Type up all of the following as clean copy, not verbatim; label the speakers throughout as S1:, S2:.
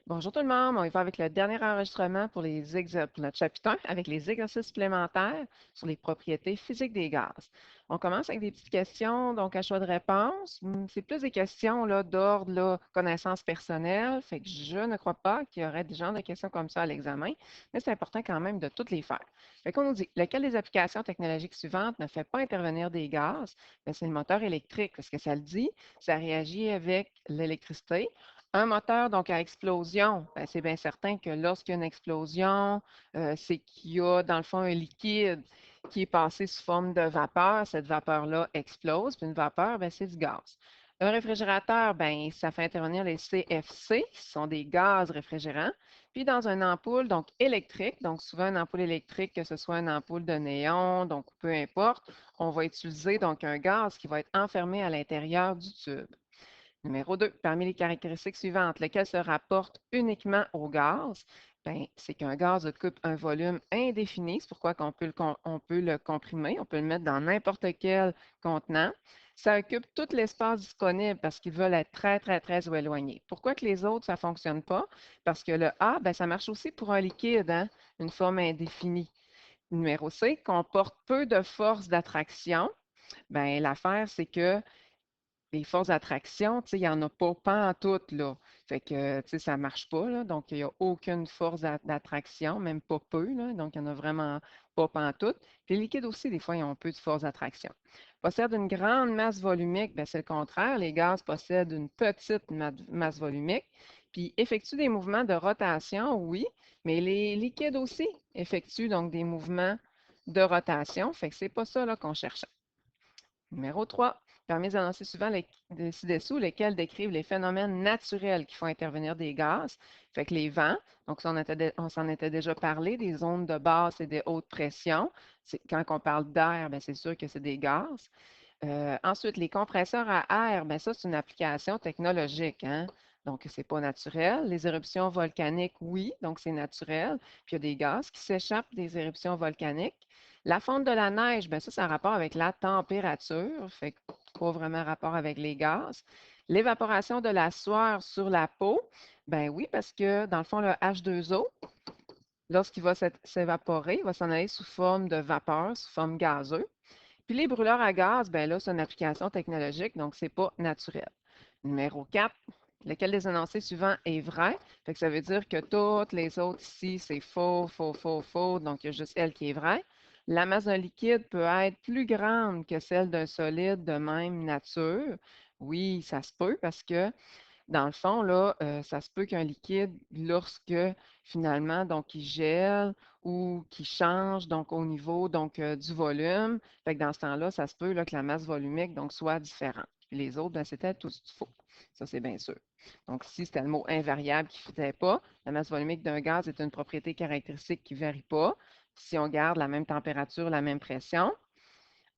S1: Bonjour tout le monde, on y va avec le dernier enregistrement pour notre chapitre 1 avec les exercices supplémentaires sur les propriétés physiques des gaz. On commence avec des petites questions, donc à choix de réponse. C'est plus des questions là, d'ordre là, connaissances personnelles, fait que je ne crois pas qu'il y aurait des genres de questions comme ça à l'examen, mais c'est important quand même de toutes les faire. Fait qu'on nous dit, lequel des applications technologiques suivantes ne fait pas intervenir des gaz? Ben, c'est le moteur électrique, parce que ça le dit, ça réagit avec l'électricité. Un moteur, donc à explosion, ben, c'est bien certain que lorsqu'il y a une explosion, c'est qu'il y a dans le fond un liquide qui est passé sous forme de vapeur. Cette vapeur-là explose, puis une vapeur, ben, c'est du gaz. Un réfrigérateur, ben, ça fait intervenir les CFC, qui sont des gaz réfrigérants. Puis dans une ampoule, donc électrique, donc souvent une ampoule électrique, que ce soit une ampoule de néon, donc peu importe, on va utiliser donc un gaz qui va être enfermé à l'intérieur du tube. Numéro 2, parmi les caractéristiques suivantes, lequel se rapporte uniquement au gaz? Ben, c'est qu'un gaz occupe un volume indéfini. C'est pourquoi on peut le comprimer, on peut le mettre dans n'importe quel contenant. Ça occupe tout l'espace disponible parce qu'ils veulent être très, très, très éloignés. Pourquoi que les autres, ça ne fonctionne pas? Parce que le A, ben, ça marche aussi pour un liquide, hein, une forme indéfinie. Numéro C, comporte peu de force d'attraction. Ben, l'affaire, c'est que les forces d'attraction, tu sais, il n'y en a pas pantoute, là. Fait que, tu sais, ça ne marche pas, là. Donc, il n'y a aucune force d'attraction, même pas peu, là. Donc, il n'y en a vraiment pas pantoute. Puis les liquides aussi, des fois, ils ont peu de force d'attraction. Possèdent une grande masse volumique, bien, c'est le contraire. Les gaz possèdent une petite masse volumique. Puis effectuent des mouvements de rotation, oui, mais les liquides aussi effectuent donc des mouvements de rotation. Fait que c'est pas ça, là, qu'on cherche. Numéro 3, permis d'énoncer souvent ci-dessous, lesquels décrivent les phénomènes naturels qui font intervenir des gaz. Fait que les vents, donc ça, on s'en était déjà parlé, des ondes de basse et de haute pression. Quand on parle d'air, ben, c'est sûr que c'est des gaz. Ensuite, les compresseurs à air, ben, ça, c'est une application technologique, hein? Donc, c'est pas naturel. Les éruptions volcaniques, oui, donc c'est naturel. Puis il y a des gaz qui s'échappent des éruptions volcaniques. La fonte de la neige, ben ça a rapport avec la température, fait que pas vraiment rapport avec les gaz. L'évaporation de la sueur sur la peau, ben oui, parce que dans le fond, le H2O, lorsqu'il va s'évaporer, il va s'en aller sous forme de vapeur, sous forme gazeuse. Puis les brûleurs à gaz, ben là, c'est une application technologique, donc c'est pas naturel. Numéro 4, lequel des énoncés suivants est vrai? Fait que ça veut dire que toutes les autres ici, c'est faux, faux, faux, faux, donc il y a juste elle qui est vraie. La masse d'un liquide peut être plus grande que celle d'un solide de même nature. Oui, ça se peut parce que dans le fond, là, ça se peut qu'un liquide, lorsque finalement, donc, il gèle ou qu'il change donc au niveau donc, du volume, fait que dans ce temps-là, ça se peut là, que la masse volumique donc, soit différente. Puis les autres, ben, c'était tous faux. Ça, c'est bien sûr. Donc, si c'était le mot invariable qui ne faisait pas, la masse volumique d'un gaz est une propriété caractéristique qui ne varie pas. Si on garde la même température, la même pression,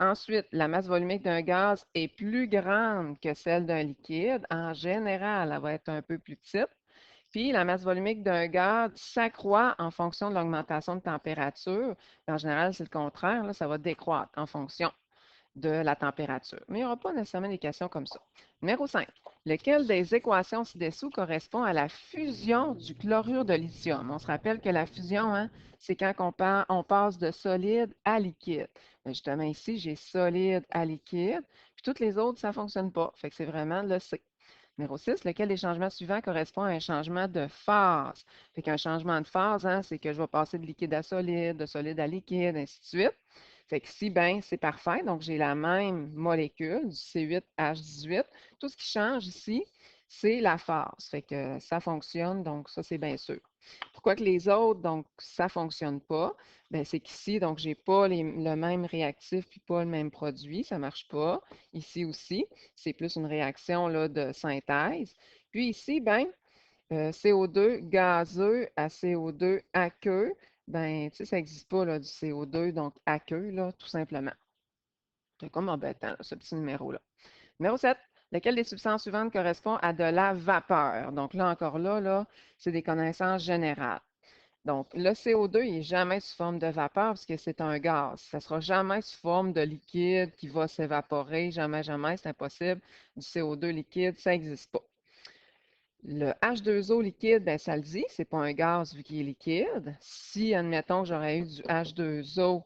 S1: ensuite, la masse volumique d'un gaz est plus grande que celle d'un liquide. En général, elle va être un peu plus petite. Puis, la masse volumique d'un gaz s'accroît en fonction de l'augmentation de température. En général, c'est le contraire, là, ça va décroître en fonction de la température. Mais il n'y aura pas nécessairement des questions comme ça. Numéro 5. Lequel des équations ci-dessous correspond à la fusion du chlorure de lithium? On se rappelle que la fusion, hein, c'est quand on passe de solide à liquide. Mais justement, ici, j'ai solide à liquide, puis toutes les autres, ça ne fonctionne pas. Fait que c'est vraiment le C. Numéro 6, lequel des changements suivants correspond à un changement de phase? Fait qu'un changement de phase, hein, c'est que je vais passer de liquide à solide, de solide à liquide, ainsi de suite. Fait que ici, ben, c'est parfait. Donc, j'ai la même molécule du C8H18. Tout ce qui change ici, c'est la phase. Fait que ça fonctionne, donc ça, c'est bien sûr. Pourquoi que les autres, donc, ça ne fonctionne pas? Ben, c'est qu'ici, donc, j'ai pas le même réactif puis pas le même produit. Ça ne marche pas. Ici aussi, c'est plus une réaction là, de synthèse. Puis ici, ben, CO2 gazeux à CO2 aqueux, ben, tu sais, ça n'existe pas là, du CO2, donc aqueux, là, tout simplement. C'est comme embêtant, là, ce petit numéro-là. Numéro 7, lequel des substances suivantes correspond à de la vapeur? Donc là, encore là, c'est des connaissances générales. Donc, le CO2, il n'est jamais sous forme de vapeur parce que c'est un gaz. Ça ne sera jamais sous forme de liquide qui va s'évaporer. Jamais, jamais, c'est impossible. Du CO2 liquide, ça n'existe pas. Le H2O liquide, ben, ça le dit, c'est pas un gaz vu qu'il est liquide. Si, admettons, j'aurais eu du H2O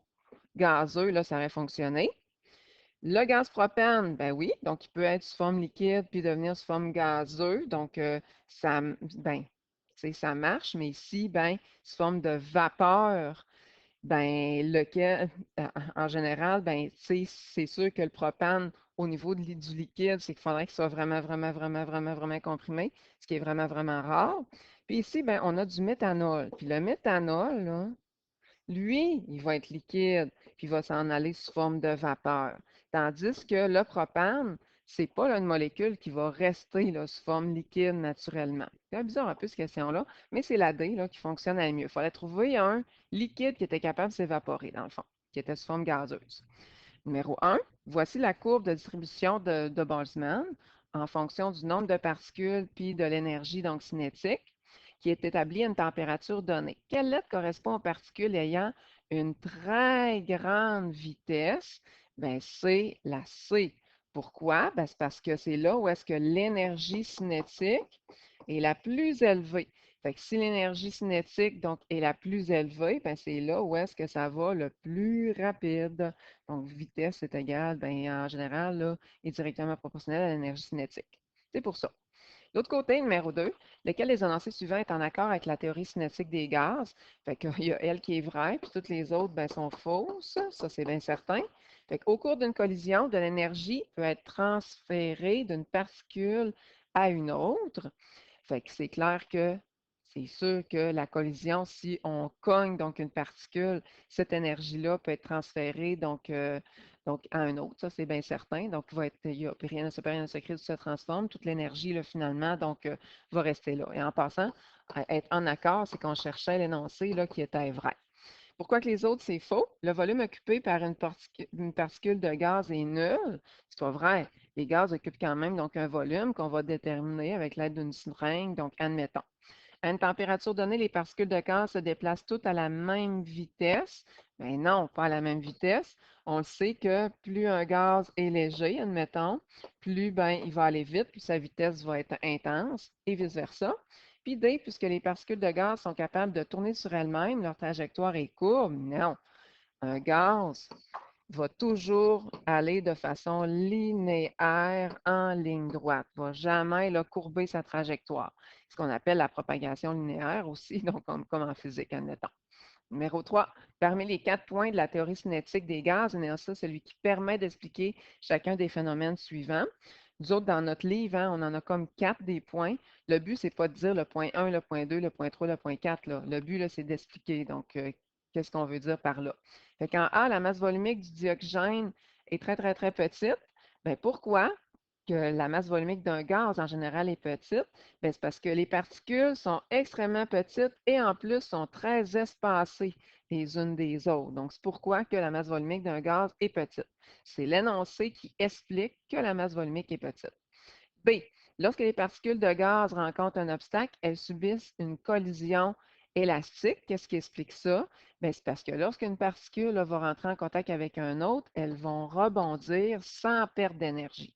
S1: gazeux, là, ça aurait fonctionné. Le gaz propane, ben oui, donc il peut être sous forme liquide puis devenir sous forme gazeux. Donc, ben, ça marche, mais ici, ben, sous forme de vapeur, ben, lequel, en général, ben, c'est sûr que le propane, au niveau du liquide, c'est qu'il faudrait qu'il soit vraiment, vraiment, vraiment, vraiment, vraiment comprimé, ce qui est vraiment, vraiment rare. Puis ici, ben, on a du méthanol. Puis le méthanol, là, lui, il va être liquide, puis il va s'en aller sous forme de vapeur. Tandis que le propane, c'est pas là, une molécule qui va rester là, sous forme liquide naturellement. C'est bizarre un peu cette question-là, mais c'est la D là, qui fonctionne à mieux. Il fallait trouver un liquide qui était capable de s'évaporer, dans le fond, qui était sous forme gazeuse. Numéro 1, voici la courbe de distribution de Boltzmann en fonction du nombre de particules puis de l'énergie donc cinétique qui est établie à une température donnée. Quelle lettre correspond aux particules ayant une très grande vitesse? Bien, c'est la C. Pourquoi? Ben, c'est parce que c'est là où est-ce que l'énergie cinétique est la plus élevée. Fait que si l'énergie cinétique donc, est la plus élevée, ben, c'est là où est-ce que ça va le plus rapide. Donc, vitesse est égale, ben, en général, là, est directement proportionnelle à l'énergie cinétique. C'est pour ça. L'autre côté, numéro 2, lequel des énoncés suivants est en accord avec la théorie cinétique des gaz? Fait qu'il y a elle qui est vraie, puis toutes les autres ben, sont fausses. Ça, c'est bien certain. Fait qu'au cours d'une collision, de l'énergie peut être transférée d'une particule à une autre. Fait que c'est clair que c'est sûr que la collision, si on cogne donc une particule, cette énergie-là peut être transférée donc à un autre, ça c'est bien certain. Donc, il y a rien ne se crée, tout se transforme. Toute l'énergie, là, finalement, donc, va rester là. Et en passant, être en accord, c'est qu'on cherchait l'énoncé là, qui était vrai. Pourquoi que les autres, c'est faux? Le volume occupé par une particule de gaz est nul. C'est pas vrai. Les gaz occupent quand même donc un volume qu'on va déterminer avec l'aide d'une seringue. Donc, admettons. À une température donnée, les particules de gaz se déplacent toutes à la même vitesse. Mais non, pas à la même vitesse. On le sait que plus un gaz est léger, admettons, plus ben, il va aller vite, plus sa vitesse va être intense, et vice-versa. Puis D, puisque les particules de gaz sont capables de tourner sur elles-mêmes, leur trajectoire est courbe. Non, un gaz va toujours aller de façon linéaire en ligne droite, ne va jamais là, courber sa trajectoire. Ce qu'on appelle la propagation linéaire aussi, donc comme en physique, admettons. Numéro 3, parmi les 4 points de la théorie cinétique des gaz, il y a ça, celui qui permet d'expliquer chacun des phénomènes suivants. Nous autres, dans notre livre, hein, on en a comme 4 des points. Le but, c'est pas de dire le point 1, le point 2, le point 3, le point 4. Là. Le but, là, c'est d'expliquer. Donc, qu'est-ce qu'on veut dire par là? Fait qu'en A, la masse volumique du dioxygène est très, très, très petite. Bien, pourquoi que la masse volumique d'un gaz en général est petite? Bien, c'est parce que les particules sont extrêmement petites et en plus sont très espacées les unes des autres. Donc, c'est pourquoi que la masse volumique d'un gaz est petite. C'est l'énoncé qui explique que la masse volumique est petite. B. Lorsque les particules de gaz rencontrent un obstacle, elles subissent une collision élastique. Qu'est-ce qui explique ça? Bien, c'est parce que lorsqu'une particule là, va rentrer en contact avec un autre, elles vont rebondir sans perte d'énergie.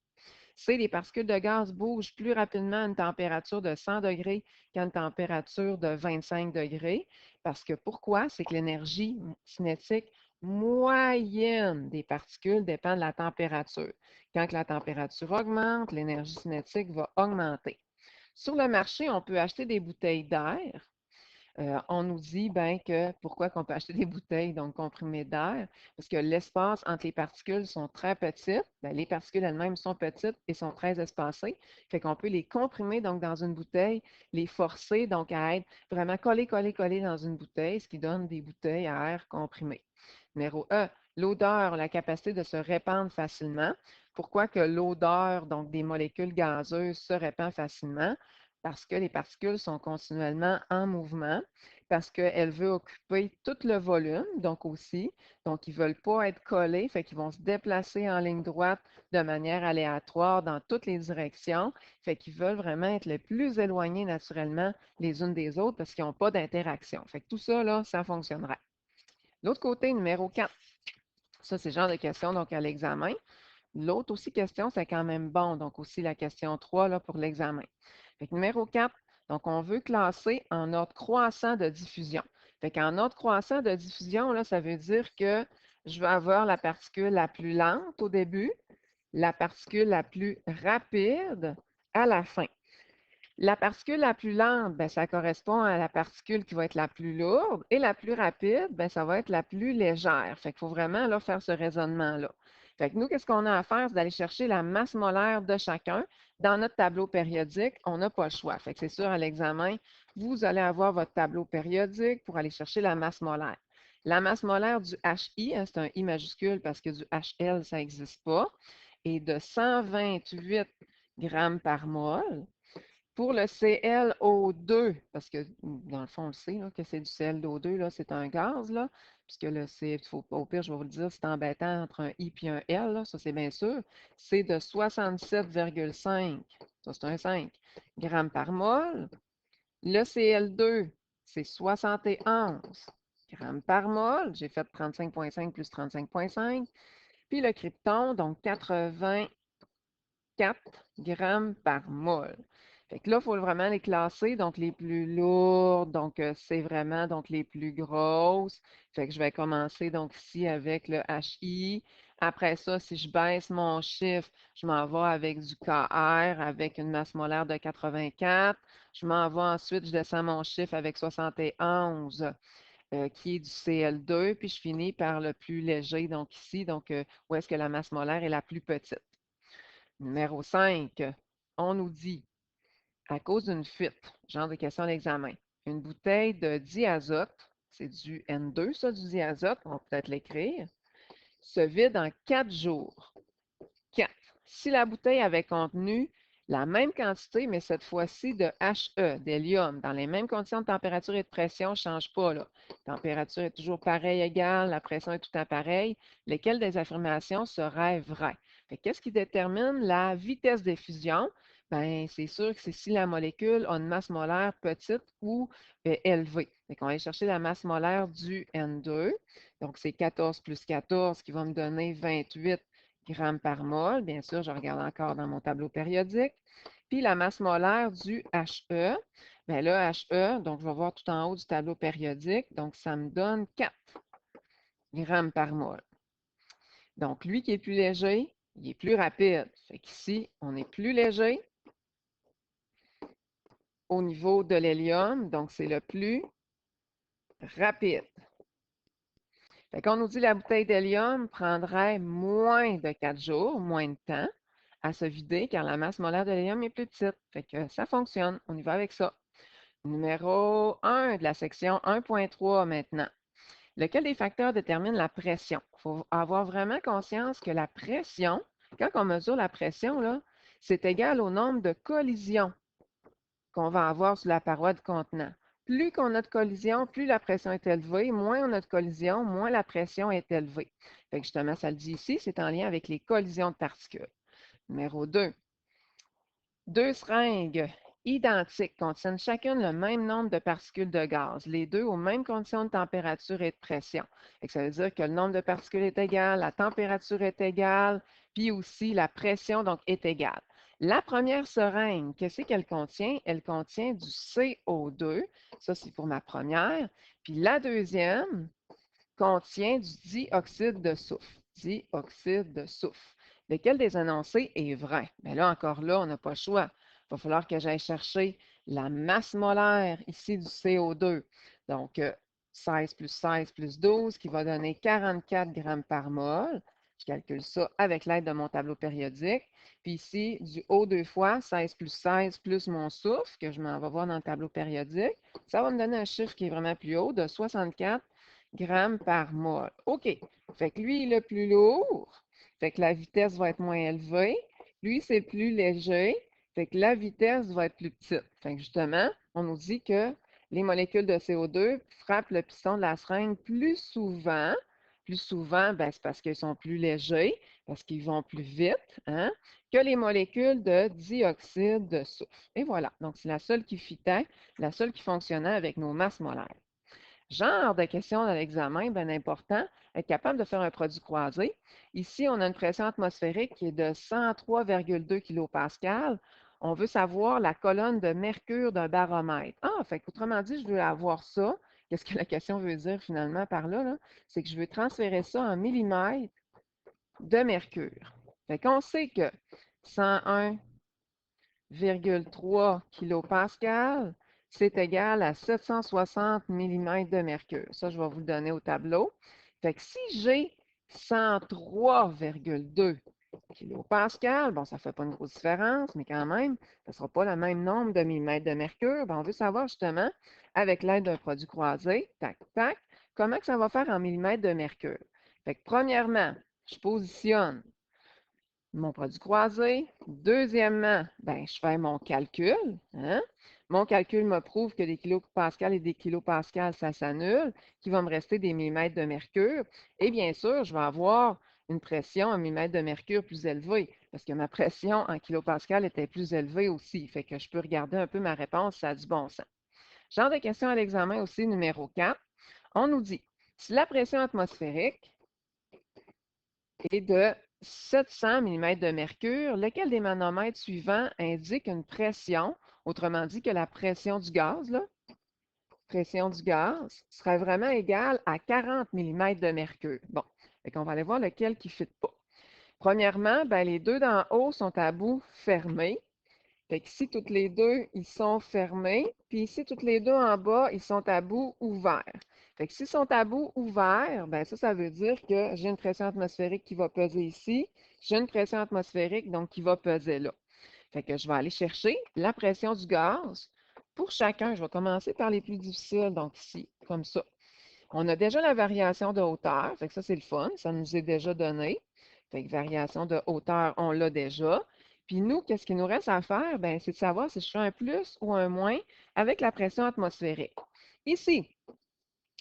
S1: C, les particules de gaz bougent plus rapidement à une température de 100 degrés qu'à une température de 25 degrés. Parce que pourquoi? C'est que l'énergie cinétique moyenne des particules dépend de la température. Quand la température augmente, l'énergie cinétique va augmenter. Sur le marché, on peut acheter des bouteilles d'air on nous dit ben, que pourquoi qu'on peut acheter des bouteilles donc comprimées d'air, parce que l'espace entre les particules sont très petites. Ben, les particules elles-mêmes sont petites et sont très espacées. Fait qu'on peut les comprimer donc dans une bouteille, les forcer donc à être vraiment collées, collées, collées dans une bouteille, ce qui donne des bouteilles à air comprimé. Numéro E, l'odeur, la capacité de se répandre facilement. Pourquoi que l'odeur donc des molécules gazeuses se répand facilement? Parce que les particules sont continuellement en mouvement, parce qu'elles veulent occuper tout le volume, donc aussi. Donc, ils ne veulent pas être collés, fait qu'ils vont se déplacer en ligne droite de manière aléatoire dans toutes les directions, fait qu'ils veulent vraiment être les plus éloignés naturellement les unes des autres parce qu'ils n'ont pas d'interaction. Fait que tout ça, là, ça fonctionnerait. L'autre côté, numéro 4, ça, c'est le genre de questions donc à l'examen. L'autre aussi question, c'est quand même bon, donc aussi la question 3 là, pour l'examen. Fait que numéro 4, donc on veut classer en ordre croissant de diffusion. Fait qu'en ordre croissant de diffusion, là, ça veut dire que je vais avoir la particule la plus lente au début, la particule la plus rapide à la fin. La particule la plus lente, ben, ça correspond à la particule qui va être la plus lourde et la plus rapide, ben, ça va être la plus légère. Fait qu'il faut vraiment là, faire ce raisonnement-là. Fait que nous, qu'est-ce qu'on a à faire? C'est d'aller chercher la masse molaire de chacun. Dans notre tableau périodique, on n'a pas le choix. Fait que c'est sûr, à l'examen, vous allez avoir votre tableau périodique pour aller chercher la masse molaire. La masse molaire du HI, hein, c'est un I majuscule parce que du HL, ça n'existe pas, est de 128 grammes par mol. Pour le ClO2, parce que dans le fond, on le sait là, que c'est du ClO2, là, c'est un gaz, là, puisque le C, au pire, je vais vous le dire, c'est embêtant entre un I et un L, là, ça c'est bien sûr, c'est de 67,5, ça c'est un 5, grammes par mol. Le Cl2, c'est 71 grammes par mol. J'ai fait 35,5 plus 35,5. Puis le krypton, donc 80 4 grammes par mol. Fait que là, il faut vraiment les classer. Donc, les plus lourdes, donc c'est vraiment donc les plus grosses. Fait que je vais commencer donc ici avec le HI. Après ça, si je baisse mon chiffre, je m'en vais avec du KR avec une masse molaire de 84. Je m'en vais ensuite, je descends mon chiffre avec 71 qui est du Cl2. Puis je finis par le plus léger, donc ici, donc où est-ce que la masse molaire est la plus petite. Numéro 5, on nous dit, à cause d'une fuite, genre de question d'examen, une bouteille de diazote, c'est du N2, ça, du diazote, on va peut-être l'écrire, se vide en 4 jours. 4. Si la bouteille avait contenu la même quantité, mais cette fois-ci de He, d'hélium, dans les mêmes conditions de température et de pression, ne change pas. La température est toujours pareille, égale, la pression est tout à pareil. Lesquelles des affirmations seraient vraies? Qu'est-ce qui détermine la vitesse d'effusion? Ben, c'est sûr que c'est si la molécule a une masse molaire petite ou élevée. On va aller chercher la masse molaire du N2. Donc, c'est 14 plus 14 qui va me donner 28 grammes par mol. Bien sûr, je regarde encore dans mon tableau périodique. Puis la masse molaire du He, bien là, He, donc je vais voir tout en haut du tableau périodique, donc ça me donne 4 grammes par mol. Donc lui qui est plus léger, il est plus rapide. Fait qu'ici, on est plus léger au niveau de l'hélium, donc c'est le plus rapide. Fait qu'on nous dit que la bouteille d'hélium prendrait moins de 4 jours, moins de temps, à se vider car la masse molaire de l'hélium est plus petite. Fait que ça fonctionne. On y va avec ça. Numéro 1 de la section 1.3 maintenant. Lequel des facteurs détermine la pression? Il faut avoir vraiment conscience que la pression, quand on mesure la pression, là, c'est égal au nombre de collisions qu'on va avoir sur la paroi du contenant. Plus qu'on a de collisions, plus la pression est élevée. Moins on a de collisions, moins la pression est élevée. Fait que justement, ça le dit ici, c'est en lien avec les collisions de particules. Numéro 2. Deux seringues identiques contiennent chacune le même nombre de particules de gaz, les deux aux mêmes conditions de température et de pression. Et ça veut dire que le nombre de particules est égal, la température est égale, puis aussi la pression donc est égale. La première seringue, qu'est-ce qu'elle contient? Elle contient du CO2, ça c'est pour ma première, puis la deuxième contient du dioxyde de soufre. Dioxyde de soufre. Lequel des énoncés est vrai? Bien là, encore là, on n'a pas le choix. Il va falloir que j'aille chercher la masse molaire ici du CO2. Donc, 16 plus 16 plus 12 qui va donner 44 grammes par mol. Je calcule ça avec l'aide de mon tableau périodique. Puis ici, du O2 fois 16 plus mon soufre, que je m'en vais voir dans le tableau périodique, ça va me donner un chiffre qui est vraiment plus haut, de 64 grammes par mol. OK. Fait que lui, il est plus lourd. Fait que la vitesse va être moins élevée. Lui, c'est plus léger. Fait que la vitesse va être plus petite. Fait que justement, on nous dit que les molécules de CO2 frappent le piston de la seringue plus souvent. Plus souvent, ben, c'est parce qu'ils sont plus légers, parce qu'ils vont plus vite, hein, que les molécules de dioxyde de soufre. Et voilà. Donc, c'est la seule qui fitait, la seule qui fonctionnait avec nos masses molaires. Genre de question dans l'examen, bien important, être capable de faire un produit croisé. Ici, on a une pression atmosphérique qui est de 103,2 kPa. On veut savoir la colonne de mercure d'un baromètre. Ah, fait qu'autrement dit, je veux avoir ça. Qu'est-ce que la question veut dire finalement par là, là? C'est que je veux transférer ça en millimètres de mercure. Fait qu'on sait que 101,3 kilopascal, c'est égal à 760 millimètres de mercure. Ça, je vais vous le donner au tableau. Fait que si j'ai 103,2 kilopascal, bon, ça ne fait pas une grosse différence, mais quand même, ça ne sera pas le même nombre de millimètres de mercure. Ben, on veut savoir justement, avec l'aide d'un produit croisé, tac, tac, comment que ça va faire en millimètres de mercure. Fait que premièrement, je positionne mon produit croisé. Deuxièmement, ben, je fais mon calcul. Hein? Mon calcul me prouve que des kilopascals et des kilopascals, ça s'annule, qu'il va me rester des millimètres de mercure. Et bien sûr, je vais avoir une pression en millimètres de mercure plus élevée, parce que ma pression en kilopascal était plus élevée aussi. Fait que je peux regarder un peu ma réponse, ça a du bon sens. Genre de question à l'examen aussi, numéro 4. On nous dit, si la pression atmosphérique est de 700 millimètres de mercure, lequel des manomètres suivants indique une pression, autrement dit que la pression du gaz, là, pression du gaz, serait vraiment égale à 40 millimètres de mercure. Bon, on va aller voir lequel qui ne fit pas. Premièrement, ben, les deux d'en haut sont à bout fermé. Fait qu'ici, toutes les deux, ils sont fermés. Puis ici, toutes les deux en bas, ils sont à bout ouvert. Fait que s'ils sont à bout ouvert, ben ça veut dire que j'ai une pression atmosphérique qui va peser ici. J'ai une pression atmosphérique, donc, qui va peser là. Fait que je vais aller chercher la pression du gaz pour chacun. Je vais commencer par les plus difficiles, donc ici, comme ça. On a déjà la variation de hauteur, fait que ça, c'est le fun, ça nous est déjà donné. Fait que variation de hauteur, on l'a déjà. Puis nous, qu'est-ce qu'il nous reste à faire? Ben, c'est de savoir si je fais un plus ou un moins avec la pression atmosphérique. Ici,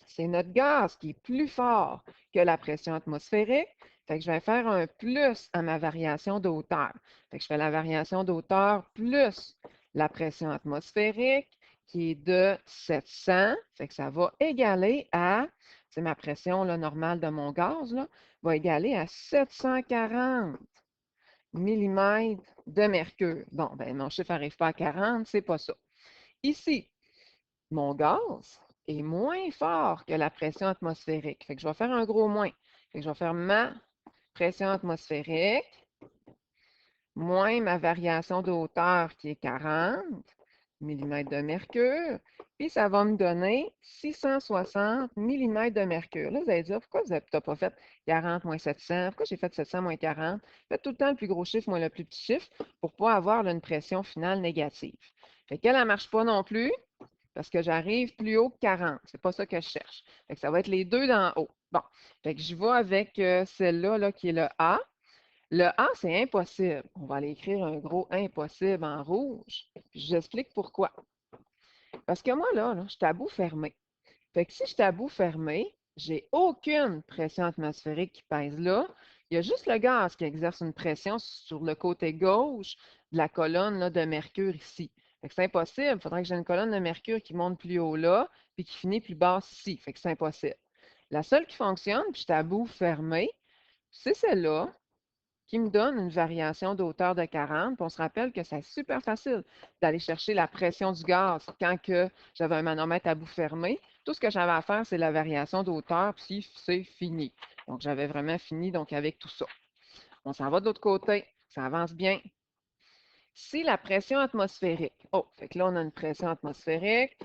S1: c'est notre gaz qui est plus fort que la pression atmosphérique. Fait que je vais faire un plus à ma variation de hauteur. Fait que je fais la variation de hauteur plus la pression atmosphérique qui est de 700. Fait que ça va égaler à, c'est ma pression là, normale de mon gaz, là, va égaler à 740 millimètres de mercure. Bon, ben mon chiffre n'arrive pas à 40, c'est pas ça. Ici, mon gaz est moins fort que la pression atmosphérique. Fait que je vais faire un gros moins. Fait que je vais faire ma pression atmosphérique moins ma variation de hauteur qui est 40 millimètres de mercure. Puis ça va me donner 660 millimètres de mercure. Là, vous allez dire, pourquoi tu n'as pas fait 40 moins 700? Pourquoi j'ai fait 700 moins 40? Faites tout le temps le plus gros chiffre moins le plus petit chiffre pour ne pas avoir là, une pression finale négative. Fait qu'elle ne marche pas non plus parce que j'arrive plus haut que 40. C'est pas ça que je cherche. Fait que ça va être les deux d'en haut. Bon, fait que je vais avec celle-là là, qui est le A. Le A, c'est impossible. On va aller écrire un gros impossible en rouge. Puis je vous explique pourquoi. Parce que moi, là, je suis à bout fermé. Fait que si je suis à bout fermé, j'ai aucune pression atmosphérique qui pèse là. Il y a juste le gaz qui exerce une pression sur le côté gauche de la colonne là, de mercure ici. Fait que c'est impossible. Il faudrait que j'ai une colonne de mercure qui monte plus haut là, puis qui finit plus basse ici. Fait que c'est impossible. La seule qui fonctionne, puis je suis à bout fermé, c'est celle-là qui me donne une variation de hauteur de 40. Puis on se rappelle que c'est super facile d'aller chercher la pression du gaz quand que j'avais un manomètre à bout fermé. Tout ce que j'avais à faire, c'est la variation de hauteur, puis c'est fini. Donc, j'avais vraiment fini donc, avec tout ça. On s'en va de l'autre côté. Ça avance bien. Si la pression atmosphérique, oh, fait que là, on a une pression atmosphérique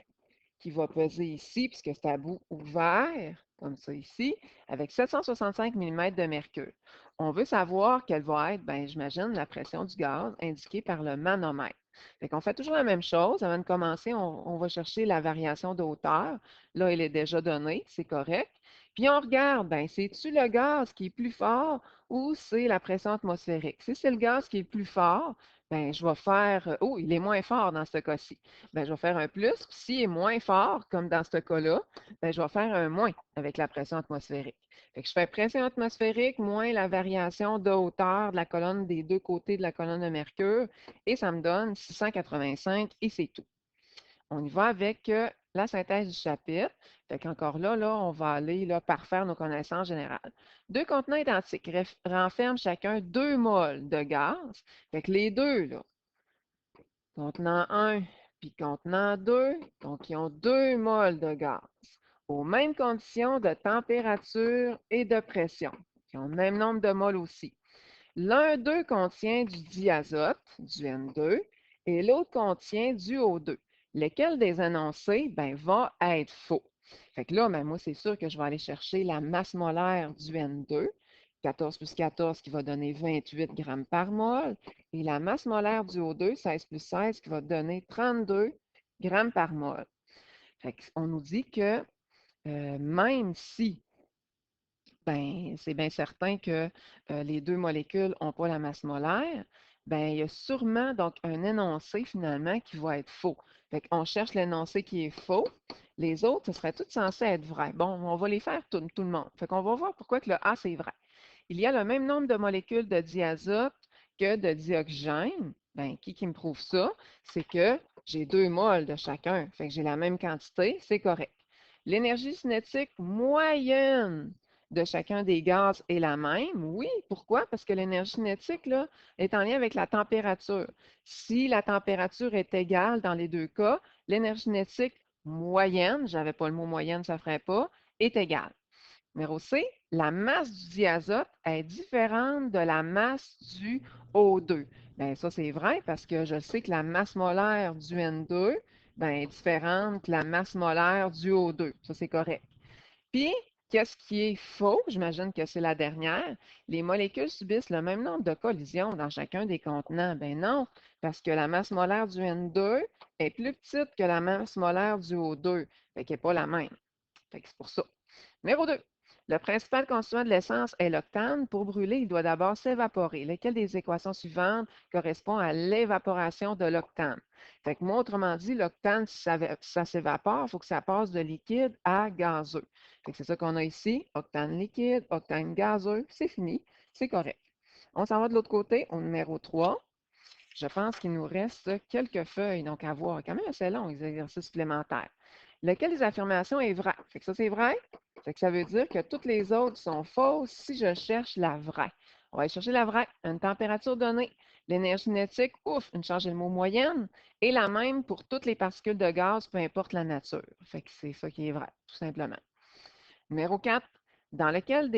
S1: qui va peser ici, puisque c'est à bout ouvert, comme ça ici, avec 765 millimètres de mercure. On veut savoir quelle va être, ben, j'imagine, la pression du gaz indiquée par le manomètre. Fait qu'on fait toujours la même chose. Avant de commencer, on va chercher la variation de hauteur. Là, elle est déjà donnée, c'est correct. Puis on regarde, ben, c'est-tu le gaz qui est plus fort ou c'est la pression atmosphérique? Si c'est le gaz qui est plus fort, ben, je vais faire, oh, il est moins fort dans ce cas-ci. Ben, je vais faire un plus. Puis s'il est moins fort, comme dans ce cas-là, ben, je vais faire un moins avec la pression atmosphérique. Fait que je fais pression atmosphérique moins la variation de hauteur de la colonne des deux côtés de la colonne de mercure et ça me donne 685 et c'est tout. On y va avec la synthèse du chapitre. Fait qu'encore là, on va aller là, parfaire nos connaissances générales. Deux contenants identiques renferment chacun 2 moles de gaz. Fait que les deux, là, contenant 1 puis contenant 2, donc ils ont 2 moles de gaz aux mêmes conditions de température et de pression. Ils ont le même nombre de moles aussi. L'un d'eux contient du diazote, du N2, et l'autre contient du O2. Lequel des énoncés va être faux? Fait que là, moi, c'est sûr que je vais aller chercher la masse molaire du N2, 14 plus 14 qui va donner 28 grammes par mol, et la masse molaire du O2, 16 plus 16, qui va donner 32 grammes par mol. Fait qu'on nous dit que même si c'est bien certain que les deux molécules n'ont pas la masse molaire, il y a sûrement donc un énoncé finalement qui va être faux. Fait qu'on cherche l'énoncé qui est faux. Les autres, ce serait tout censé être vrai. Bon, on va les faire tout le monde. Fait qu'on va voir pourquoi que le A, c'est vrai. Il y a le même nombre de molécules de diazote que de dioxygène. Qui me prouve ça? C'est que j'ai 2 moles de chacun. Fait que j'ai la même quantité, c'est correct. L'énergie cinétique moyenne de chacun des gaz est la même. Oui, pourquoi? Parce que l'énergie cinétique là, est en lien avec la température. Si la température est égale dans les deux cas, l'énergie cinétique moyenne, j'avais pas le mot moyenne, ça ne ferait pas, est égale. Numéro C, la masse du diazote est différente de la masse du O2. Bien, ça, c'est vrai parce que je sais que la masse molaire du N2 est différente de la masse molaire du O2. Ça, c'est correct. Puis, qu'est-ce qui est faux? J'imagine que c'est la dernière. Les molécules subissent le même nombre de collisions dans chacun des contenants. Ben non, parce que la masse molaire du N2 est plus petite que la masse molaire du O2. Fait qu'elle n'est pas la même. Fait que c'est pour ça. Numéro 2. Le principal constituant de l'essence est l'octane. Pour brûler, il doit d'abord s'évaporer. Laquelle des équations suivantes correspond à l'évaporation de l'octane? Fait que moi, autrement dit, l'octane, si ça s'évapore, il faut que ça passe de liquide à gazeux. Fait que c'est ça qu'on a ici. Octane liquide, octane gazeux. C'est fini. C'est correct. On s'en va de l'autre côté, au numéro 3. Je pense qu'il nous reste quelques feuilles donc à voir. Quand même assez long, les exercices supplémentaires. Lequel des affirmations est vrai? Fait que ça, c'est vrai. Fait que ça veut dire que toutes les autres sont fausses si je cherche la vraie. On va aller chercher la vraie. Une température donnée. L'énergie cinétique, ouf, une charge de mot moyenne, est la même pour toutes les particules de gaz, peu importe la nature. Fait que c'est ça qui est vrai, tout simplement. Numéro 4, dans quel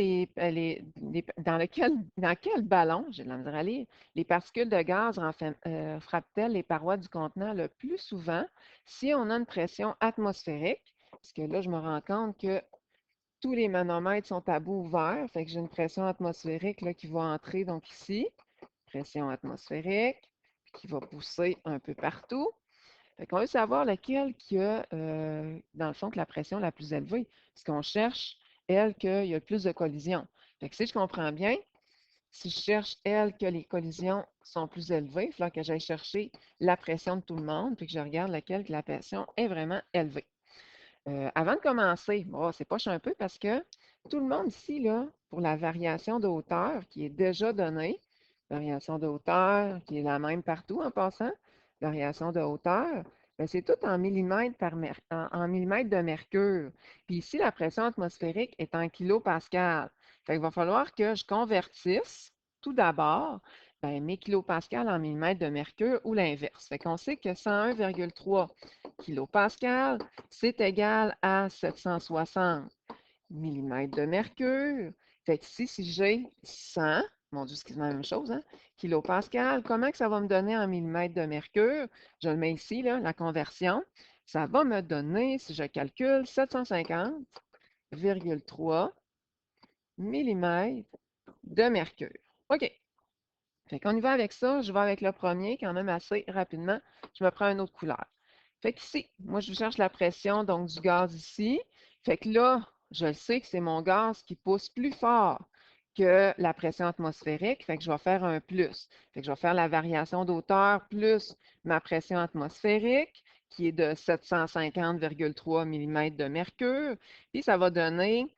S1: ballon, j'ai de la misère à lire, les particules de gaz frappent-elles les parois du contenant le plus souvent si on a une pression atmosphérique? Parce que là, je me rends compte que tous les manomètres sont à bout ouvert, fait que j'ai une pression atmosphérique là, qui va entrer donc ici, pression atmosphérique, qui va pousser un peu partout. Fait qu'on veut savoir lequel qui a, dans le fond, que la pression la plus élevée. Parce qu'on cherche, elle, qu'il y a le plus de collisions. Fait que si je comprends bien, si je cherche, elle, que les collisions sont plus élevées, il faut que j'aille chercher la pression de tout le monde, puis que je regarde laquelle que la pression est vraiment élevée. Avant de commencer, bon, c'est poche un peu parce que tout le monde ici, là, pour la variation de hauteur qui est déjà donnée, variation de hauteur qui est la même partout en passant, variation de hauteur, c'est tout en millimètres, en millimètres de mercure. Puis ici, la pression atmosphérique est en kilopascal. Fait qu'il va falloir que je convertisse tout d'abord mes kilopascals en millimètres de mercure ou l'inverse. Fait qu'on sait que 101,3 kilopascal, c'est égal à 760 millimètres de mercure. Fait que ici, si j'ai 100, mon Dieu, c'est la même chose, hein? Kilopascal, comment que ça va me donner en millimètres de mercure? Je le mets ici, là, la conversion. Ça va me donner, si je calcule, 750,3 millimètres de mercure. OK. Fait qu'on y va avec ça. Je vais avec le premier, quand même assez rapidement. Je me prends une autre couleur. Fait qu'ici, moi, je cherche la pression donc du gaz ici. Fait que là, je le sais que c'est mon gaz qui pousse plus fort que la pression atmosphérique. Fait que je vais faire un plus. Fait que je vais faire la variation d'auteur plus ma pression atmosphérique, qui est de 750,3 mm de mercure. Puis ça va donner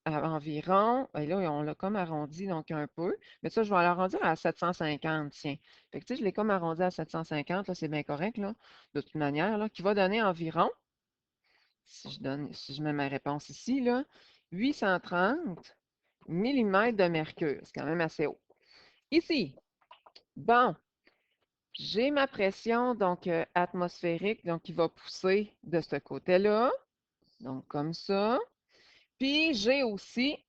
S1: environ, et là, on l'a comme arrondi donc un peu, mais ça, je vais l'arrondir à 750, tiens. Fait que, tu sais, je l'ai comme arrondi à 750, là, c'est bien correct, là, de toute manière, là, qui va donner environ, si je mets ma réponse ici, là, 830 millimètres de mercure. C'est quand même assez haut. Ici, bon, J'ai ma pression donc atmosphérique donc qui va pousser de ce côté-là, donc comme ça. Puis j'ai aussi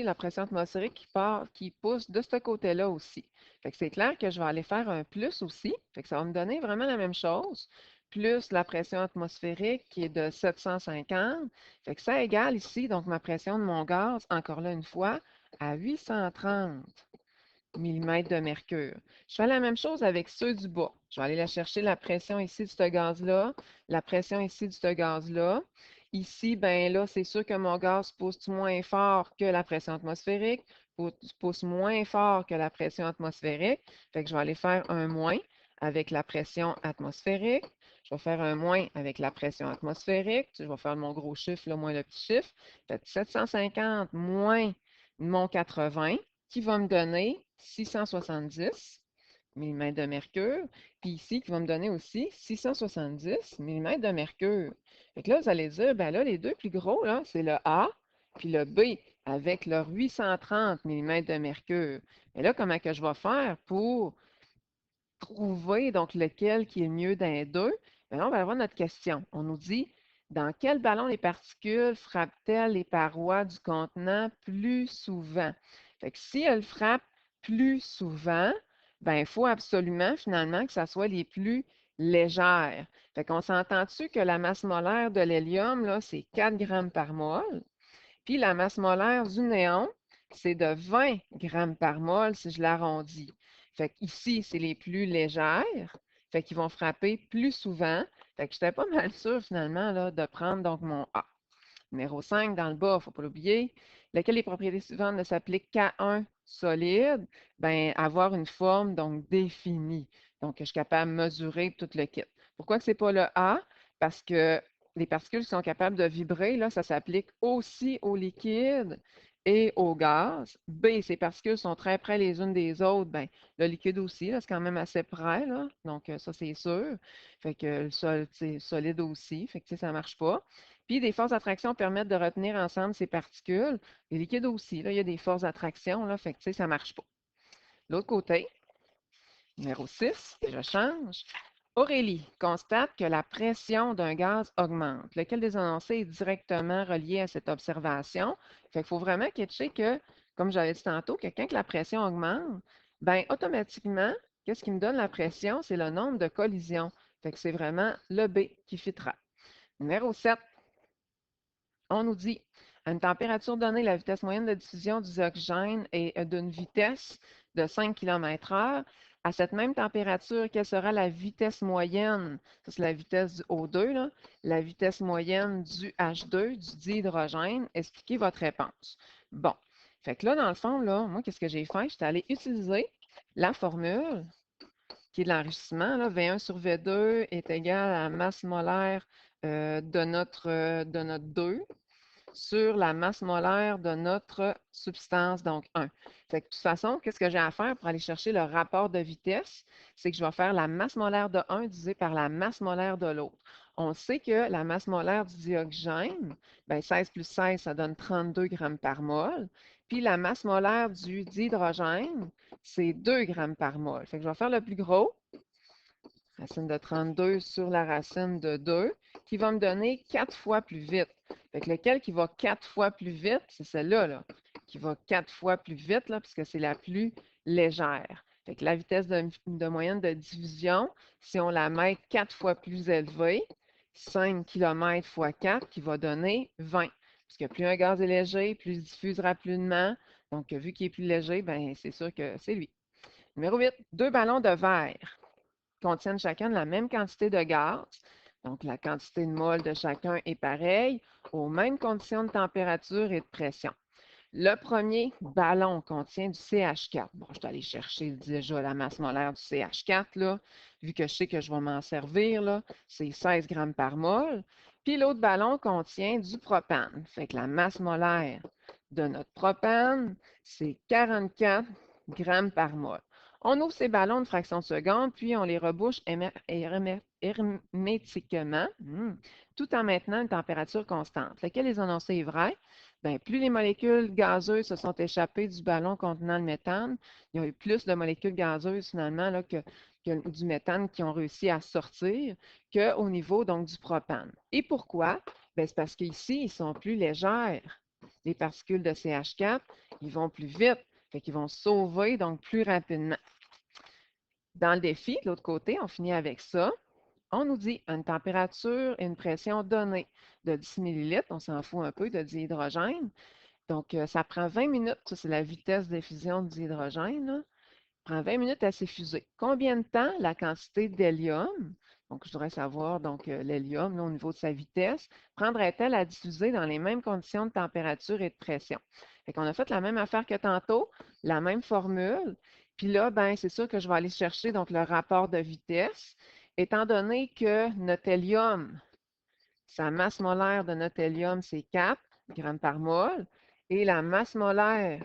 S1: la pression atmosphérique qui pousse de ce côté-là aussi. Fait que c'est clair que je vais aller faire un plus aussi. Fait que ça va me donner vraiment la même chose. Plus la pression atmosphérique qui est de 750. Fait que ça égale ici, donc ma pression de mon gaz, encore là une fois, à 830 millimètres de mercure. Je fais la même chose avec ceux du bas. Je vais aller la chercher la pression ici de ce gaz-là, la pression ici de ce gaz-là. Ici, ben là, c'est sûr que mon gaz pousse moins fort que la pression atmosphérique, pousse moins fort que la pression atmosphérique. Fait que je vais aller faire un moins avec la pression atmosphérique. Je vais faire un moins avec la pression atmosphérique. Je vais faire mon gros chiffre, là, moins le petit chiffre. Fait que 750 moins mon 80 qui va me donner 670 millimètres de mercure. Puis ici, qui va me donner aussi 670 millimètres de mercure. Fait que là, vous allez dire, ben là, les deux plus gros, là, c'est le A puis le B avec leurs 830 millimètres de mercure. Et là, comment que je vais faire pour trouver donc lequel qui est le mieux d'un deux? Bien là, on va avoir notre question. On nous dit dans quel ballon les particules frappent-elles les parois du contenant plus souvent? Fait que si elles frappent plus souvent, ben, il faut absolument finalement que ça soit les plus légères. Fait qu'on s'entend-tu que la masse molaire de l'hélium, là, c'est 4 grammes par mol? Puis la masse molaire du néon, c'est de 20 grammes par mol si je l'arrondis. Fait qu'ici, c'est les plus légères. Fait qu'ils vont frapper plus souvent. Fait que j'étais pas mal sûre finalement là, de prendre donc mon A. Numéro 5 dans le bas, il ne faut pas l'oublier. Lequel des propriétés suivantes ne s'applique qu'à un solide? Bien, avoir une forme donc définie. Donc, je suis capable de mesurer tout le kit. Pourquoi que ce n'est pas le A? Parce que les particules qui sont capables de vibrer, là, ça s'applique aussi au liquide et au gaz. B, ces particules sont très près les unes des autres. Bien, le liquide aussi, c'est quand même assez près, là. Donc, ça, c'est sûr. Fait que le sol, c'est solide aussi. Fait que ça ne marche pas. Puis des forces d'attraction permettent de retenir ensemble ces particules. Les liquides aussi, là, il y a des forces d'attraction, là, fait que ça ne marche pas. L'autre côté, numéro 6, je change. Aurélie constate que la pression d'un gaz augmente. Lequel des énoncés est directement relié à cette observation? Fait qu'il faut vraiment catcher que, comme j'avais dit tantôt, que quand la pression augmente, bien, automatiquement, qu'est-ce qui me donne la pression? C'est le nombre de collisions. Fait que c'est vraiment le B qui fitera. Numéro 7, on nous dit, à une température donnée, la vitesse moyenne de diffusion du oxygène est d'une vitesse de 5 km/h. À cette même température, quelle sera la vitesse moyenne? Ça, c'est la vitesse du O2, là. La vitesse moyenne du H2, du dihydrogène. Expliquez votre réponse. Bon. Fait que là, dans le fond, là, moi, qu'est-ce que j'ai fait? J'étais allé utiliser la formule qui est de l'enrichissement. Là, V1 sur V2 est égal à la masse molaire de notre 2 sur la masse molaire de notre substance, donc 1. Fait que, de toute façon, qu'est-ce que j'ai à faire pour aller chercher le rapport de vitesse? C'est que je vais faire la masse molaire de 1 divisé par la masse molaire de l'autre. On sait que la masse molaire du dioxygène, bien, 16 plus 16, ça donne 32 grammes par mol. Puis la masse molaire du dihydrogène, c'est 2 grammes par mol. Fait que je vais faire le plus gros, racine de 32 sur la racine de 2, qui va me donner 4 fois plus vite. Fait que lequel qui va 4 fois plus vite, c'est celle-là, là, qui va 4 fois plus vite, là, puisque c'est la plus légère. Fait que la vitesse de moyenne de diffusion, si on la met 4 fois plus élevée, 5 km fois 4, qui va donner 20. Puisque plus un gaz est léger, plus il diffuse rapidement. Donc, vu qu'il est plus léger, ben, c'est sûr que c'est lui. Numéro 8, deux ballons de verre contiennent chacun la même quantité de gaz. Donc, la quantité de mol de chacun est pareille aux mêmes conditions de température et de pression. Le premier ballon contient du CH4. Bon, je vais aller chercher déjà la masse molaire du CH4, là, vu que je sais que je vais m'en servir, là, c'est 16 grammes par mol. Puis l'autre ballon contient du propane. Fait que la masse molaire de notre propane, c'est 44 grammes par mol. On ouvre ces ballons de fraction de seconde, puis on les rebouche hermétiquement, tout en maintenant une température constante. Lequel des énoncés est vrai? bien, plus les molécules gazeuses se sont échappées du ballon contenant le méthane, il y a eu plus de molécules gazeuses finalement là, que du méthane qui ont réussi à sortir qu'au niveau donc du propane. Et pourquoi? Bien, c'est parce qu'ici, ils sont plus légères. Les particules de CH4, ils vont plus vite, fait qu'ils vont sauver donc plus rapidement. Dans le défi, de l'autre côté, on finit avec ça. On nous dit une température et une pression donnée de 10 millilitres, on s'en fout un peu, de dihydrogène. Donc, ça prend 20 minutes, ça c'est la vitesse d'effusion de dihydrogène, là. Ça prend 20 minutes à s'effuser. Combien de temps la quantité d'hélium, donc je voudrais savoir donc l'hélium au niveau de sa vitesse, prendrait-elle à diffuser dans les mêmes conditions de température et de pression? Fait qu'on a fait la même affaire que tantôt, la même formule. Puis là, ben, c'est sûr que je vais aller chercher donc le rapport de vitesse, étant donné que notre hélium, sa masse molaire de notre hélium, c'est 4 grammes par mol, et la masse molaire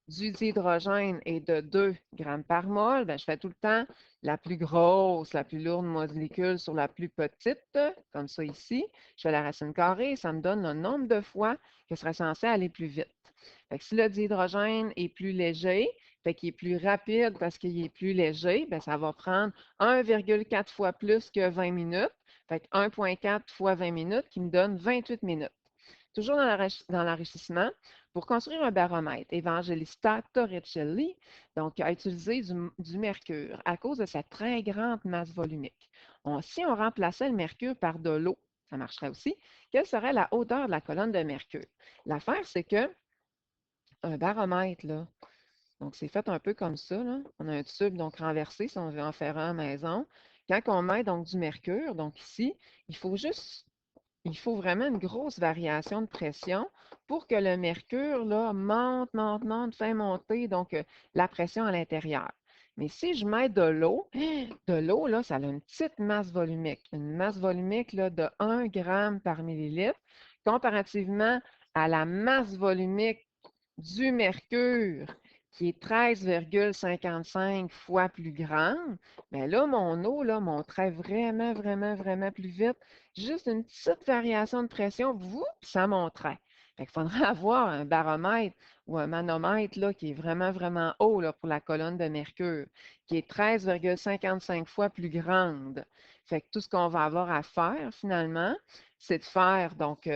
S1: du dihydrogène est de 2 grammes par mol, bien, je fais tout le temps la plus grosse, la plus lourde molécule sur la plus petite, comme ça ici. Je fais la racine carrée et ça me donne le nombre de fois que ce serait censé aller plus vite. Fait que si le dihydrogène est plus léger, fait qu'il est plus rapide parce qu'il est plus léger, bien, ça va prendre 1,4 fois plus que 20 minutes. Fait que 1,4 fois 20 minutes qui me donne 28 minutes. Toujours dans l'enrichissement, pour construire un baromètre, Evangelista Torricelli donc, a utilisé du mercure à cause de sa très grande masse volumique. Si on remplaçait le mercure par de l'eau, ça marcherait aussi, quelle serait la hauteur de la colonne de mercure? L'affaire, c'est que un baromètre, là, donc c'est fait un peu comme ça, là. On a un tube donc renversé, si on veut en faire un à la maison. Quand on met donc du mercure, donc ici, il faut juste il faut vraiment une grosse variation de pression pour que le mercure là, monte, monte, monte, fait monter donc la pression à l'intérieur. Mais si je mets de l'eau, là, ça a une petite masse volumique, une masse volumique là, de 1 gramme par millilitre, comparativement à la masse volumique du mercure, qui est 13,55 fois plus grande, bien là, mon eau là, monterait vraiment, vraiment, vraiment plus vite. Juste une petite variation de pression, vous, ça monterait. Fait qu'il faudrait avoir un baromètre ou un manomètre là, qui est vraiment, vraiment haut là, pour la colonne de mercure, qui est 13,55 fois plus grande. Fait que tout ce qu'on va avoir à faire finalement, c'est de faire donc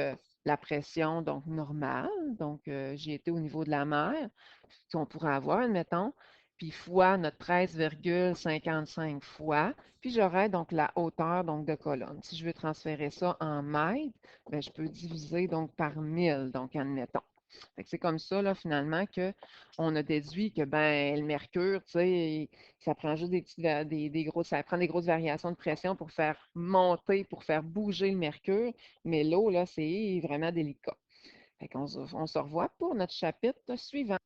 S1: la pression donc normale, donc j'ai été au niveau de la mer, qu'on pourrait avoir, admettons, puis fois notre 13,55 fois, puis j'aurai donc la hauteur donc, de colonne. Si je veux transférer ça en mètres, bien, je peux diviser donc par 1000, donc admettons. C'est comme ça, là, finalement, qu'on a déduit que ben, le mercure, tu sais, ça prend juste des grosses, ça prend des grosses variations de pression pour faire monter, pour faire bouger le mercure, mais l'eau, là, c'est vraiment délicat. On se revoit pour notre chapitre suivant.